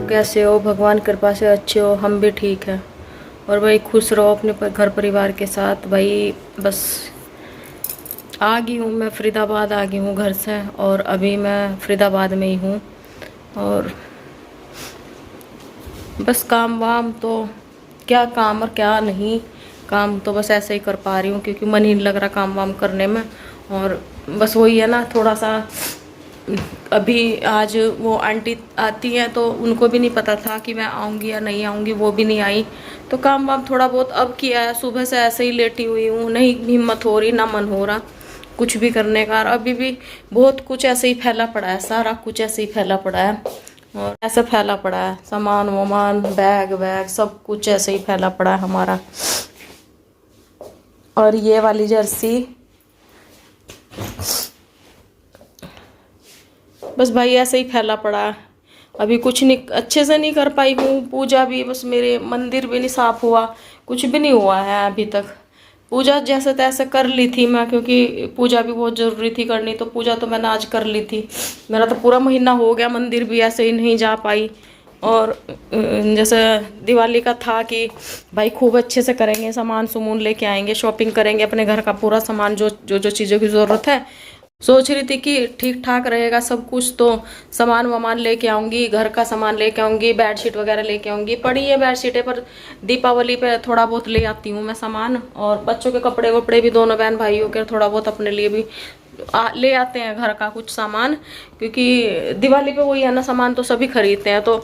कैसे हो? भगवान कृपा से अच्छे हो, हम भी ठीक हैं। और भाई खुश रहो अपने घर परिवार के साथ। भाई बस आ गई हूँ, मैं फरीदाबाद आ गई हूँ घर से, और अभी मैं फरीदाबाद में ही हूँ। और बस काम वाम तो क्या काम और क्या नहीं, काम तो बस ऐसे ही कर पा रही हूँ क्योंकि मन ही नहीं लग रहा काम वाम करने में। और बस वही है ना, थोड़ा सा अभी आज वो आंटी आती हैं तो उनको भी नहीं पता था कि मैं आऊँगी या नहीं आऊँगी, वो भी नहीं आई। तो काम वाम थोड़ा बहुत अब किया है, सुबह से ऐसे ही लेटी हुई हूँ, नहीं हिम्मत हो रही ना मन हो रहा कुछ भी करने का। और अभी भी बहुत कुछ ऐसे ही फैला पड़ा है, सारा कुछ ऐसे ही फैला पड़ा है और ऐसे फैला पड़ा है, सामान वामान बैग वैग सब कुछ ऐसे ही फैला पड़ा है हमारा। और ये वाली जर्सी बस भाई ऐसे ही फैला पड़ा है। अभी कुछ नहीं अच्छे से नहीं कर पाई हूँ, पूजा भी बस मेरे मंदिर भी नहीं साफ हुआ, कुछ भी नहीं हुआ है अभी तक। पूजा जैसे तैसे कर ली थी मैं, क्योंकि पूजा भी बहुत ज़रूरी थी करनी, तो पूजा तो मैंने आज कर ली थी। मेरा तो पूरा महीना हो गया, मंदिर भी ऐसे ही नहीं जा पाई। और जैसे दिवाली का था कि भाई खूब अच्छे से करेंगे, सामान सुमून लेके आएंगे, शॉपिंग करेंगे, अपने घर का पूरा सामान जो जो जो चीज़ों की ज़रूरत है सोच रही थी कि ठीक ठाक रहेगा सब कुछ, तो सामान वामान लेके आऊंगी, घर का सामान लेके आऊंगी, बेडशीट वगैरह लेके आऊंगी। पड़ी है बेडशीटें, पर दीपावली पे थोड़ा बहुत ले आती हूँ मैं सामान। और बच्चों के कपड़े वपड़े भी दोनों बहन भाइयों के थोड़ा बहुत अपने लिए भी ले आते हैं, घर का कुछ सामान, क्योंकि दिवाली पे वही है ना, सामान तो सभी खरीदते हैं। तो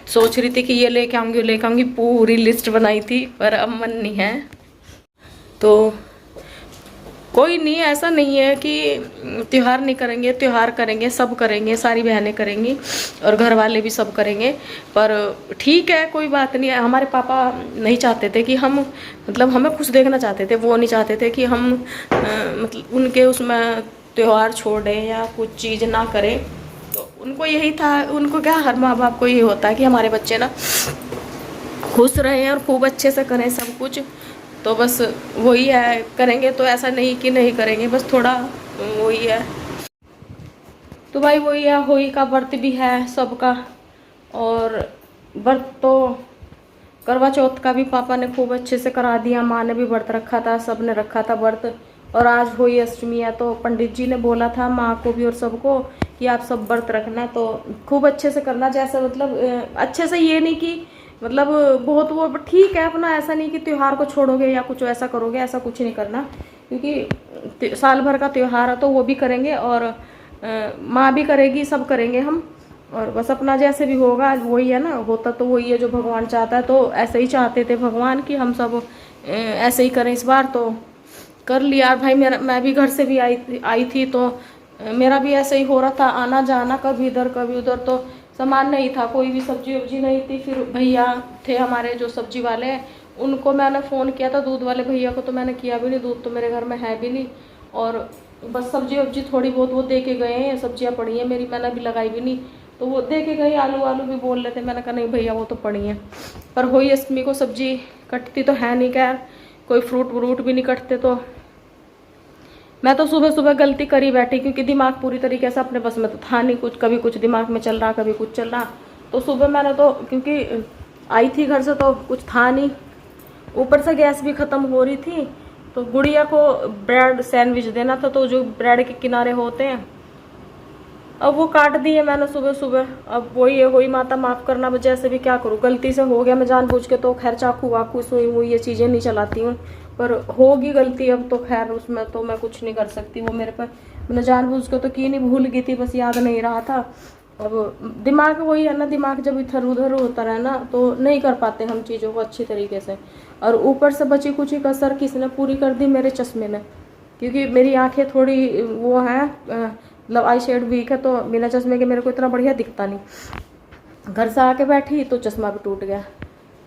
सोच रही थी कि ये लेके आऊंगी, पूरी लिस्ट बनाई थी, पर अब मन नहीं है। तो कोई नहीं, ऐसा नहीं है कि त्योहार नहीं करेंगे, त्योहार करेंगे, सब करेंगे, सारी बहनें करेंगी और घर वाले भी सब करेंगे। पर ठीक है, कोई बात नहीं है। हमारे पापा नहीं चाहते थे कि हम, मतलब हमें खुश देखना चाहते थे, वो नहीं चाहते थे कि हम मतलब उनके उसमें त्योहार छोड़ें या कुछ चीज़ ना करें। तो उनको यही था, उनको क्या, हर माँ बाप को यही होता है कि हमारे बच्चे ना खुश रहें और खूब अच्छे से करें सब कुछ। तो बस वही है, करेंगे तो ऐसा नहीं कि नहीं करेंगे, बस थोड़ा वही है। तो भाई वही है, होली का व्रत भी है सबका। और व्रत तो करवा चौथ का भी पापा ने खूब अच्छे से करा दिया, माँ ने भी व्रत रखा था, सब ने रखा था व्रत। और आज होली अष्टमी है, तो पंडित जी ने बोला था माँ को भी और सबको कि आप सब व्रत रखना, तो खूब अच्छे से करना। जैसे मतलब अच्छे से, ये नहीं कि मतलब बहुत वो, ठीक है अपना, ऐसा नहीं कि त्योहार को छोड़ोगे या कुछ ऐसा करोगे, ऐसा कुछ नहीं करना। क्योंकि साल भर का त्योहार है तो वो भी करेंगे और माँ भी करेगी, सब करेंगे हम। और बस अपना जैसे भी होगा वही है ना, होता तो वही है जो भगवान चाहता है। तो ऐसे ही चाहते थे भगवान कि हम सब ऐसे ही करें इस बार, तो कर लिया भाई। मैं भी घर से भी आई थी तो मेरा भी ऐसे ही हो रहा था, आना जाना कभी इधर कभी उधर। तो सामान नहीं था, कोई भी सब्जी वब्जी नहीं थी। फिर भैया थे हमारे जो सब्जी वाले हैं, उनको मैंने फ़ोन किया था, दूध वाले भैया को तो मैंने किया भी नहीं, दूध तो मेरे घर में है भी नहीं। और बस सब्जी वब्जी थोड़ी बहुत वो दे के गए हैं, सब्जियां पड़ी हैं मेरी, मैंने भी लगाई भी नहीं, तो वो दे के गए। आलू आलू भी बोल रहे थे, मैंने कहा नहीं भैया वो तो पड़ी हैं। पर होली अष्टमी को सब्जी कटती तो है नहीं, खैर कोई फ्रूट व्रूट भी नहीं कटते। तो मैं तो सुबह सुबह गलती करी बैठी, क्योंकि दिमाग पूरी तरीके से अपने बस में तो था नहीं कुछ, कभी कुछ दिमाग में चल रहा, कभी कुछ चल रहा। तो सुबह मैंने तो, क्योंकि आई थी घर से तो कुछ था नहीं, ऊपर से गैस भी ख़त्म हो रही थी। तो गुड़िया को ब्रेड सैंडविच देना था, तो जो ब्रेड के किनारे होते हैं, अब वो काट दिए मैंने सुबह सुबह। अब वही है, वही माता माफ़ करना, वजह से भी क्या करूँ, गलती से हो गया, मैं जानबूझ के तो खैर चाकू वाकू सुई हुई ये चीज़ें नहीं चलाती हूँ, पर होगी गलती अब तो खैर उसमें तो मैं कुछ नहीं कर सकती। वो मेरे पर, मैंने जानबूझ के तो की नहीं, भूल गई थी, बस याद नहीं रहा था। अब दिमाग वही है ना, दिमाग जब इधर उधर होता रहे ना तो नहीं कर पाते हम चीज़ों को अच्छी तरीके से। और ऊपर से बची कुछ ही कसर किसने पूरी कर दी, मेरे चश्मे ने, क्योंकि मेरी आंखें थोड़ी वो हैं, मतलब आई शेड वीक है, तो बिना चश्मे के मेरे को इतना बढ़िया दिखता नहीं। घर से आके बैठी तो चश्मा भी टूट गया।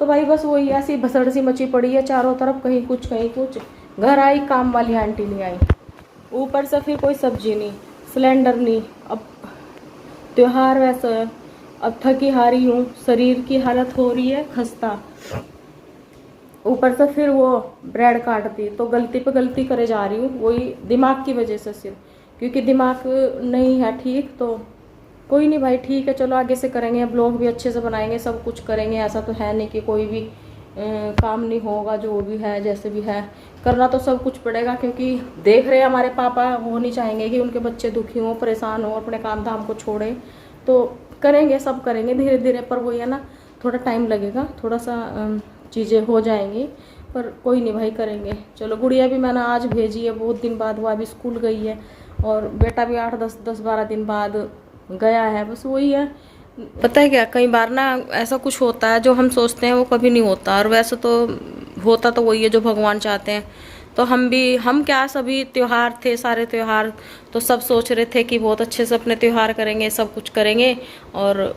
तो भाई बस वही ऐसी भसड़ सी मची पड़ी है चारों तरफ, कहीं कुछ कहीं कुछ। घर आई, काम वाली आंटी नहीं आई, ऊपर से फिर कोई सब्जी नहीं, सिलेंडर नहीं। अब त्योहार वैसा है, अब थकी हारी हूँ, शरीर की हालत हो रही है खस्ता, ऊपर से फिर वो ब्रेड काट दी। तो गलती पे गलती करे जा रही हूँ, वही दिमाग की वजह से सिर्फ, क्योंकि दिमाग नहीं है ठीक। तो कोई नहीं भाई, ठीक है, चलो आगे से करेंगे, ब्लॉग भी अच्छे से बनाएंगे, सब कुछ करेंगे। ऐसा तो है नहीं कि कोई भी काम नहीं होगा, जो भी है जैसे भी है करना तो सब कुछ पड़ेगा, क्योंकि देख रहे हैं हमारे पापा, वो नहीं चाहेंगे कि उनके बच्चे दुखी हों, परेशान हों, अपने काम धाम को छोड़ें। तो करेंगे, सब करेंगे धीरे धीरे, पर वही है ना, थोड़ा टाइम लगेगा, थोड़ा सा चीज़ें हो जाएंगी, पर कोई नहीं भाई, करेंगे। चलो, गुड़िया भी मैंने आज भेजी है, बहुत दिन बाद वो अभी स्कूल गई है, और बेटा भी 8-10-12 दिन बाद गया है। बस वही है, पता है क्या, कई बार ना ऐसा कुछ होता है जो हम सोचते हैं वो कभी नहीं होता, और वैसे तो होता तो वही है जो भगवान चाहते हैं। तो हम क्या, सभी त्योहार थे, सारे त्योहार, तो सब सोच रहे थे कि बहुत अच्छे से अपने त्योहार करेंगे, सब कुछ करेंगे, और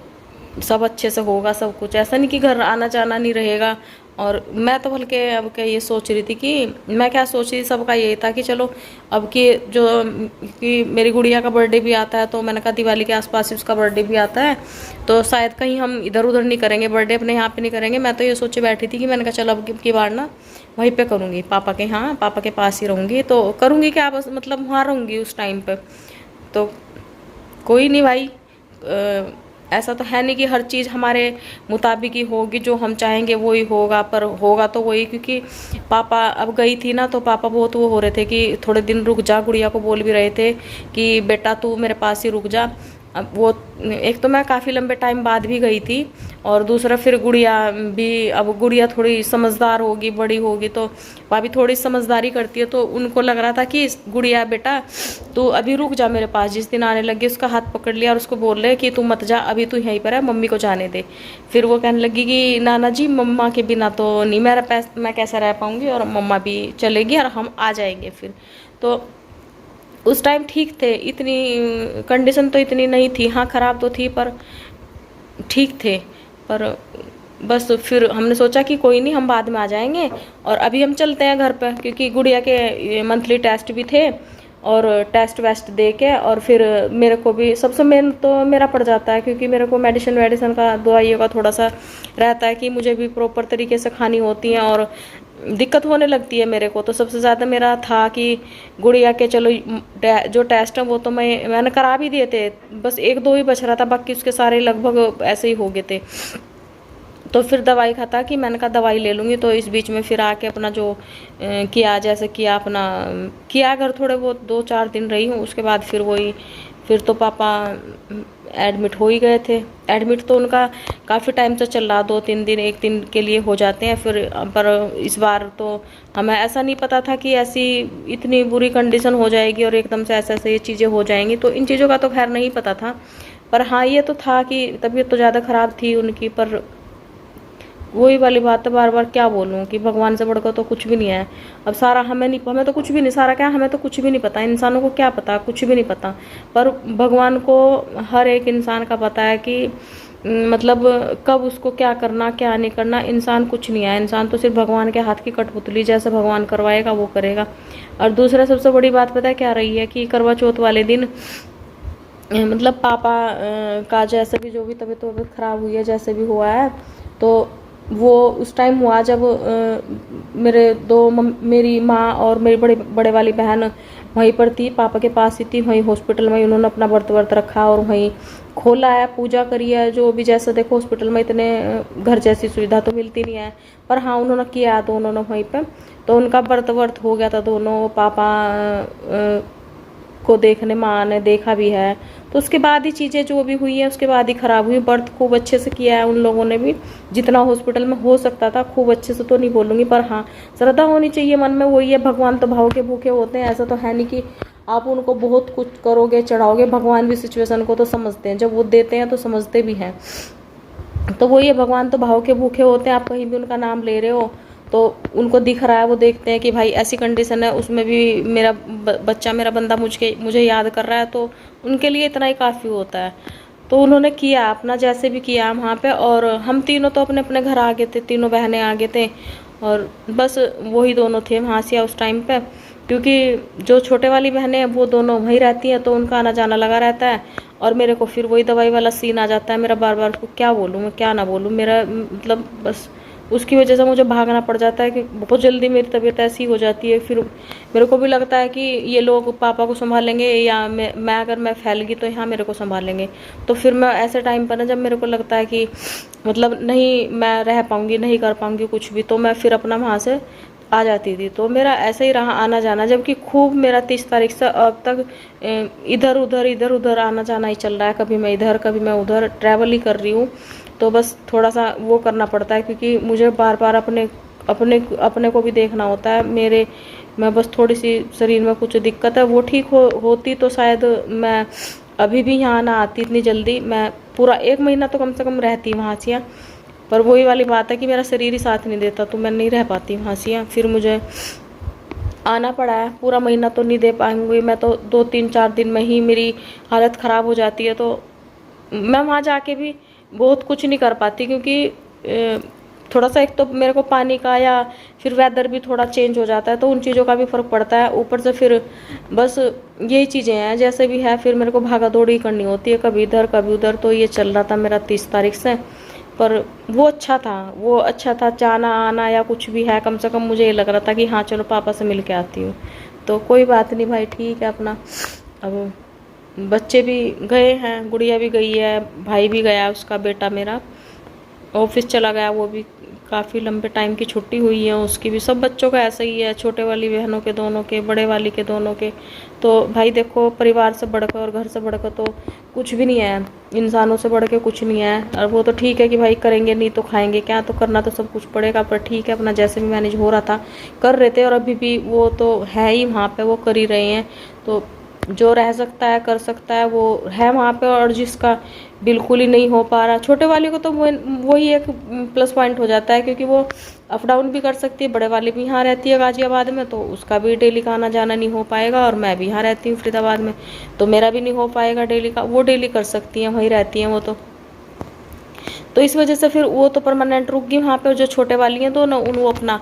सब अच्छे से होगा सब कुछ। ऐसा नहीं कि घर आना जाना नहीं रहेगा। और मैं तो बल्कि अब क्या ये सोच रही थी कि मैं क्या सोच रही थी, सबका यही था कि चलो अब कि मेरी गुड़िया का बर्थडे भी आता है, तो मैंने कहा दिवाली के आसपास ही उसका बर्थडे भी आता है, तो शायद कहीं हम इधर उधर नहीं करेंगे बर्थडे, अपने यहाँ पे नहीं करेंगे। मैं तो ये सोचे बैठी थी कि मैंने कहा चलो अब की बार ना वहीं पे करूँगी, पापा के, हाँ पापा के पास ही रहूँगी। तो करूँगी क्या, बस मतलब वहाँ रहूँगी उस टाइम पर। तो कोई नहीं भाई, ऐसा तो है नहीं कि हर चीज़ हमारे मुताबिक ही होगी, जो हम चाहेंगे वो ही होगा, पर होगा तो वही। क्योंकि पापा अब गई थी ना, तो पापा बहुत वो हो रहे थे कि थोड़े दिन रुक जा, गुड़िया को बोल भी रहे थे कि बेटा तू मेरे पास ही रुक जा। अब वो, एक तो मैं काफ़ी लंबे टाइम बाद भी गई थी, और दूसरा फिर गुड़िया भी, अब गुड़िया थोड़ी समझदार होगी, बड़ी होगी, तो भाभी थोड़ी समझदारी करती है, तो उनको लग रहा था कि गुड़िया बेटा तू अभी रुक जा मेरे पास। जिस दिन आने लगी उसका हाथ पकड़ लिया और उसको बोल रहे कि तू मत जा, अभी तू यहीं पर है, मम्मी को जाने दे। फिर वो कहने लगी कि नाना जी मम्मा के बिना तो नहीं मैं कैसे रह पाऊँगी, और मम्मा भी चलेगी और हम आ जाएंगे फिर। तो उस टाइम ठीक थे, इतनी कंडीशन तो इतनी नहीं थी, हाँ ख़राब तो थी पर ठीक थे। पर बस फिर हमने सोचा कि कोई नहीं, हम बाद में आ जाएंगे, और अभी हम चलते हैं घर पर, क्योंकि गुड़िया के मंथली टेस्ट भी थे, और टेस्ट वेस्ट दे के, और फिर मेरे को भी सबसे मेन तो मेरा पड़ जाता है, क्योंकि मेरे को मेडिसिन का, दवाइयों का थोड़ा सा रहता है कि मुझे भी प्रॉपर तरीके से खानी होती हैं, और दिक्कत होने लगती है मेरे को। तो सबसे ज़्यादा मेरा था कि गुड़िया के, चलो जो टेस्ट है वो तो मैंने करा भी दिए थे, बस 1-2 ही बच रहा था, बाकी उसके सारे लगभग ऐसे ही हो गए थे। तो फिर दवाई खाता कि मैंने कहा दवाई ले लूँगी, तो इस बीच में फिर आके अपना जो किया, जैसे किया अपना किया, अगर थोड़े बहुत 2-4 दिन रही हूँ, उसके बाद फिर वही, फिर तो पापा एडमिट हो ही गए थे। एडमिट तो उनका काफ़ी टाइम से चल रहा, 2-3 दिन, 1 दिन के लिए हो जाते हैं फिर। पर इस बार तो हमें ऐसा नहीं पता था कि ऐसी इतनी बुरी कंडीशन हो जाएगी, और एकदम से ऐसे ऐसे ये चीज़ें हो जाएंगी, तो इन चीज़ों का तो खैर नहीं पता था। पर हाँ, ये तो था कि तबीयत तो ज़्यादा ख़राब थी उनकी। पर वही वाली बात है, बार बार क्या बोलूँ कि भगवान से बढ़कर तो कुछ भी नहीं है। अब सारा हमें तो कुछ भी नहीं, सारा क्या, हमें तो कुछ भी नहीं पता, इंसानों को क्या पता, कुछ भी नहीं पता। पर भगवान को हर एक इंसान का पता है कि मतलब कब उसको क्या करना, क्या नहीं करना। इंसान कुछ नहीं है, इंसान तो सिर्फ भगवान के हाथ की कठपुतली, जैसे भगवान करवाएगा वो करेगा। और दूसरा सबसे बड़ी बात पता है क्या रही है, कि करवा चौथ वाले दिन मतलब पापा का जैसे भी, जो भी तबीयत खराब हुई है, जैसे भी हुआ है, तो वो उस टाइम हुआ जब मेरी माँ और मेरी बड़े वाली बहन वहीं पर थी, पापा के पास ही थी, वहीं हॉस्पिटल में उन्होंने अपना व्रत रखा, और वहीं खोला है, पूजा करी है, जो भी। जैसे देखो हॉस्पिटल में इतने घर जैसी सुविधा तो मिलती नहीं है, पर हाँ उन्होंने किया है, तो उन्होंने वहीं पे, तो उनका व्रत हो गया था। दोनों पापा को देखने माँ ने देखा भी है, तो उसके बाद ही चीज़ें जो भी हुई है उसके बाद ही ख़राब हुई। व्रत खूब अच्छे से किया है उन लोगों ने भी, जितना हॉस्पिटल में हो सकता था, खूब अच्छे से तो नहीं बोलूँगी, पर हाँ श्रद्धा होनी चाहिए मन में। वही है, भगवान तो भाव के भूखे होते हैं, ऐसा तो है नहीं कि आप उनको बहुत कुछ करोगे, चढ़ाओगे। भगवान भी सिचुएशन को तो समझते हैं, जब वो देते हैं तो समझते भी हैं। तो वही है, भगवान तो भाव के भूखे होते हैं। आप कहीं भी उनका नाम ले रहे हो तो उनको दिख रहा है, वो देखते हैं कि भाई ऐसी कंडीशन है, उसमें भी मेरा बच्चा, मेरा बंदा मुझे याद कर रहा है, तो उनके लिए इतना ही काफ़ी होता है। तो उन्होंने किया अपना, जैसे भी किया वहाँ पे। और हम तीनों तो अपने अपने घर आ गए थे, तीनों बहनें आ गए थे, और बस वही दोनों थे वहाँ से उस टाइम पे, क्योंकि जो छोटे वाली बहनें हैं वो दोनों वहीं रहती हैं, तो उनका आना जाना लगा रहता है। और मेरे को फिर वही दवाई वाला सीन आ जाता है मेरा, बार बार उसको क्या बोलूँ मैं, क्या ना बोलूँ, मेरा मतलब बस उसकी वजह से मुझे भागना पड़ जाता है कि बहुत जल्दी मेरी तबीयत ऐसी हो जाती है। फिर मेरे को भी लगता है कि ये लोग पापा को संभालेंगे या मैं अगर मैं फैल गई तो यहाँ मेरे को संभालेंगे। तो फिर मैं ऐसे टाइम पर ना, जब मेरे को लगता है कि मतलब नहीं मैं रह पाऊँगी, नहीं कर पाऊँगी कुछ भी, तो मैं फिर अपना वहाँ से आ जाती थी। तो मेरा ऐसे ही रहा आना जाना, जबकि खूब मेरा 30 तारीख से अब तक इधर उधर आना जाना ही चल रहा है। कभी मैं इधर कभी मैं उधर ट्रैवल ही कर रही हूँ। तो बस थोड़ा सा वो करना पड़ता है, क्योंकि मुझे बार बार अपने अपने अपने को भी देखना होता है। मैं बस थोड़ी सी शरीर में कुछ दिक्कत है, वो ठीक होती तो शायद मैं अभी भी यहाँ ना आती इतनी जल्दी। मैं पूरा 1 महीना तो कम से कम रहती वहाँ से, पर वही वाली बात है कि मेरा शरीर ही साथ नहीं देता, तो मैं नहीं रह पाती वहाँ से। फिर मुझे आना पड़ा है। पूरा महीना तो नहीं दे पाऊंगी मैं, तो 2-3-4 दिन में ही मेरी हालत ख़राब हो जाती है। तो मैं वहाँ जाके भी बहुत कुछ नहीं कर पाती, क्योंकि थोड़ा सा एक तो मेरे को पानी का या फिर वेदर भी थोड़ा चेंज हो जाता है, तो उन चीज़ों का भी फ़र्क पड़ता है। ऊपर से फिर बस यही चीज़ें हैं जैसे भी है, फिर मेरे को भागा दौड़ी करनी होती है, कभी इधर कभी उधर। तो ये चल रहा था मेरा 30 तारीख से। पर वो अच्छा था जाना आना या कुछ भी है, कम से कम मुझे ये लग रहा था कि हाँ चलो पापा से मिल के आती हूँ। तो कोई बात नहीं भाई, ठीक है अपना। अब बच्चे भी गए हैं, गुड़िया भी गई है, भाई भी गया, उसका बेटा मेरा ऑफिस चला गया, वो भी काफ़ी लंबे टाइम की छुट्टी हुई है उसकी भी। सब बच्चों का ऐसा ही है, छोटे वाली बहनों के दोनों के, बड़े वाली के दोनों के। तो भाई देखो, परिवार से बढ़कर और घर से बढ़कर तो कुछ भी नहीं है, इंसानों से बढ़ के कुछ नहीं है। और वो तो ठीक है कि भाई करेंगे नहीं तो खाएंगे क्या, तो करना तो सब कुछ पड़ेगा। पर ठीक है अपना जैसे भी मैनेज हो रहा था कर रहे थे, और अभी भी वो तो है ही वहाँ पे, वो कर ही रहे हैं। तो जो रह सकता है कर सकता है वो है वहाँ पे, और जिसका बिल्कुल ही नहीं हो पा रहा, छोटे वाले को तो वही एक प्लस पॉइंट हो जाता है, क्योंकि वो अप डाउन भी कर सकती है। बड़े वाली भी यहाँ रहती है गाजियाबाद में, तो उसका भी डेली का आना जाना नहीं हो पाएगा। और मैं भी यहाँ रहती हूँ फरीदाबाद में, तो मेरा भी नहीं हो पाएगा डेली का। वो डेली कर सकती हैं, वहीं रहती हैं वो तो इस वजह से फिर वो तो परमानेंट रुक गई वहाँ पे। जो छोटे वाली हैं तो ना वो अपना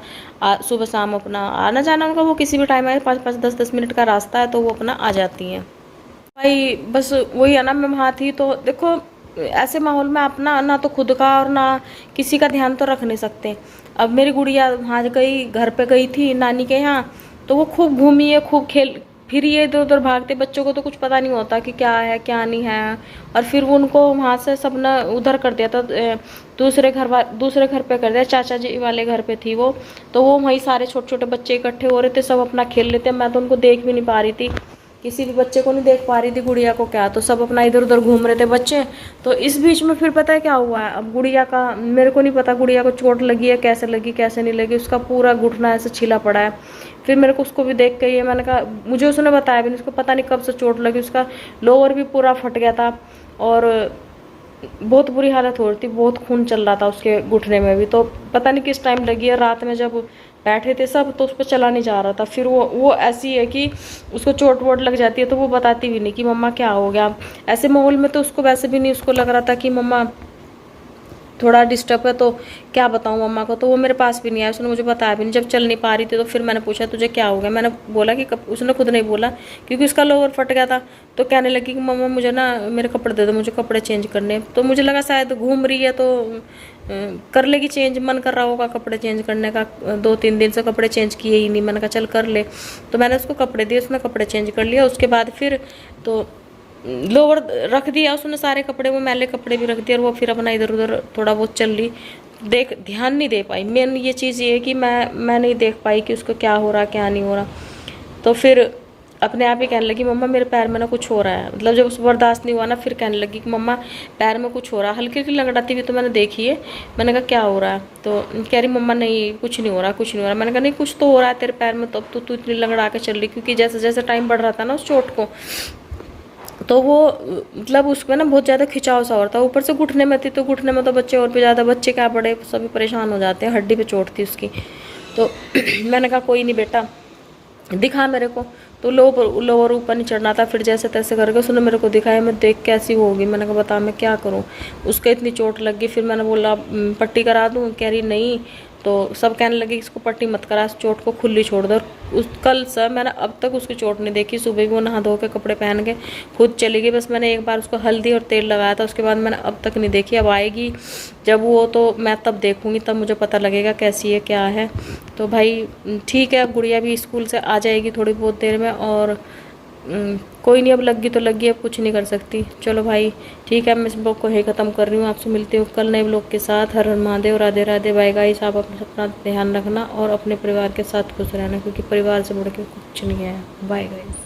सुबह शाम अपना आना जाना उनका, वो किसी भी टाइम आए, 5-5 10-10 मिनट का रास्ता है, तो वो अपना आ जाती हैं। भाई बस वही है ना, मैं वहाँ थी तो देखो ऐसे माहौल में अपना ना तो खुद का और ना किसी का ध्यान तो रख नहीं सकते। अब मेरी गुड़िया वहाँ गई, घर पे गई थी नानी के यहाँ, तो वो खूब घूमी है, खूब खेल फिर ये इधर उधर भागते। बच्चों को तो कुछ पता नहीं होता कि क्या है क्या नहीं है। और फिर उनको वहाँ से सब ने उधर कर दिया था, दूसरे घर पे कर दिया, चाचा जी वाले घर पे थी वो। तो वो वहीं सारे छोटे छोटे बच्चे इकट्ठे हो रहे थे, सब अपना खेल रहे थे। मैं तो उनको देख भी नहीं पा रही थी, किसी भी बच्चे को नहीं देख पा रही थी, गुड़िया को क्या, तो सब अपना इधर उधर घूम रहे थे बच्चे। तो इस बीच में फिर पता है क्या हुआ है, अब गुड़िया का मेरे को नहीं पता गुड़िया को चोट लगी है, कैसे लगी कैसे नहीं लगी, उसका पूरा घुटना ऐसे छिला पड़ा है। फिर मेरे को उसको भी देख के ये मैंने कहा, मुझे उसने बताया भी नहीं, उसको पता नहीं कब से चोट लगी, उसका लोअर भी पूरा फट गया था और बहुत बुरी हालत हो रही थी, बहुत खून चल रहा था उसके घुटने में भी। तो पता नहीं किस टाइम लगी है, रात में जब बैठे थे सब तो उस पर चला नहीं जा रहा था। फिर वो ऐसी है कि उसको चोट वोट लग जाती है तो वो बताती भी नहीं कि मम्मा क्या हो गया। ऐसे माहौल में तो उसको वैसे भी नहीं, उसको लग रहा था कि मम्मा थोड़ा डिस्टर्ब है, तो क्या बताऊँ मम्मा को। तो वो मेरे पास भी नहीं आया, उसने मुझे बताया भी नहीं। जब चल नहीं पा रही थी तो फिर मैंने पूछा तुझे क्या हो गया, मैंने बोला कि उसने खुद नहीं बोला क्योंकि उसका लोअर फट गया था। तो कहने लगी कि मम्मा मुझे ना मेरे कपड़े दे दो, मुझे कपड़े चेंज करने। तो मुझे लगा शायद घूम रही है तो कर लेगी चेंज, मन कर रहा होगा कपड़े चेंज करने का। 2-3 दिन से कपड़े चेंज किए ही नहीं, मैंने कहा चल कर ले। तो मैंने उसको कपड़े दिए, उसने कपड़े चेंज कर लिया। उसके बाद फिर तो लोअर रख दिया उसने, सारे कपड़े, वो मैले कपड़े भी रख दिए, और वो फिर अपना इधर उधर थोड़ा बहुत चल ली। ध्यान नहीं दे पाई। मेन ये चीज़ ये है कि मैं नहीं देख पाई कि उसको क्या हो रहा क्या नहीं हो रहा। तो फिर अपने आप ही कहने लगी मम्मा मेरे पैर में ना कुछ हो रहा है। मतलब जब उसको बर्दाश्त नहीं हुआ ना, फिर कहने लगी कि मम्मा पैर में कुछ हो रहा है। हल्की हल्की लंगड़ाती हुई तो मैंने देखी है। मैंने कहा क्या हो रहा है, तो कह रही मम्मा नहीं कुछ नहीं हो रहा कुछ नहीं हो रहा। मैंने कहा नहीं कुछ तो हो रहा है तेरे पैर में, तब तो तू इतनी लंगड़ा के चल रही, क्योंकि जैसे जैसे टाइम बढ़ रहा था ना उस चोट को, तो वो मतलब उसमें ना बहुत ज़्यादा खिंचाव सा हो रहा था। ऊपर से घुटने में थी, तो घुटने में तो बच्चे और भी ज़्यादा, बच्चे क्या बड़े सभी परेशान हो जाते हैं, हड्डी पे चोट थी उसकी। तो मैंने कहा कोई नहीं बेटा दिखा मेरे को। तो लोअर ऊपर नहीं चढ़ना था, फिर जैसे तैसे करके उसने मेरे को दिखाया। मैं देख कैसी वो होगी, मैंने कहा बता मैं क्या करूँ, उसके इतनी चोट लग गई। फिर मैंने बोला पट्टी करा दूँ, कह रही नहीं तो सब कहने लगे इसको पट्टी मत करा, इस चोट को खुली छोड़ दो। उस कल से मैंने अब तक उसकी चोट नहीं देखी। सुबह भी वो नहा धो के कपड़े पहन के खुद चली गई, बस मैंने एक बार उसको हल्दी और तेल लगाया था, उसके बाद मैंने अब तक नहीं देखी। अब आएगी जब वो, तो मैं तब देखूंगी, तब मुझे पता लगेगा कैसी है क्या है। तो भाई ठीक है, अब गुड़िया भी स्कूल से आ जाएगी थोड़ी बहुत देर में, और कोई नहीं, अब लगी तो लगी, अब कुछ नहीं कर सकती। चलो भाई ठीक है, मैं इस ब्लॉग को यही ख़त्म कर रही हूँ। आपसे मिलती हूँ कल नए ब्लॉग के साथ। हर हर महादेव, राधे राधे, बाय गाइस। आप अपना ध्यान रखना और अपने परिवार के साथ खुश रहना, क्योंकि परिवार से बढ़ के कुछ नहीं है। Bye guys.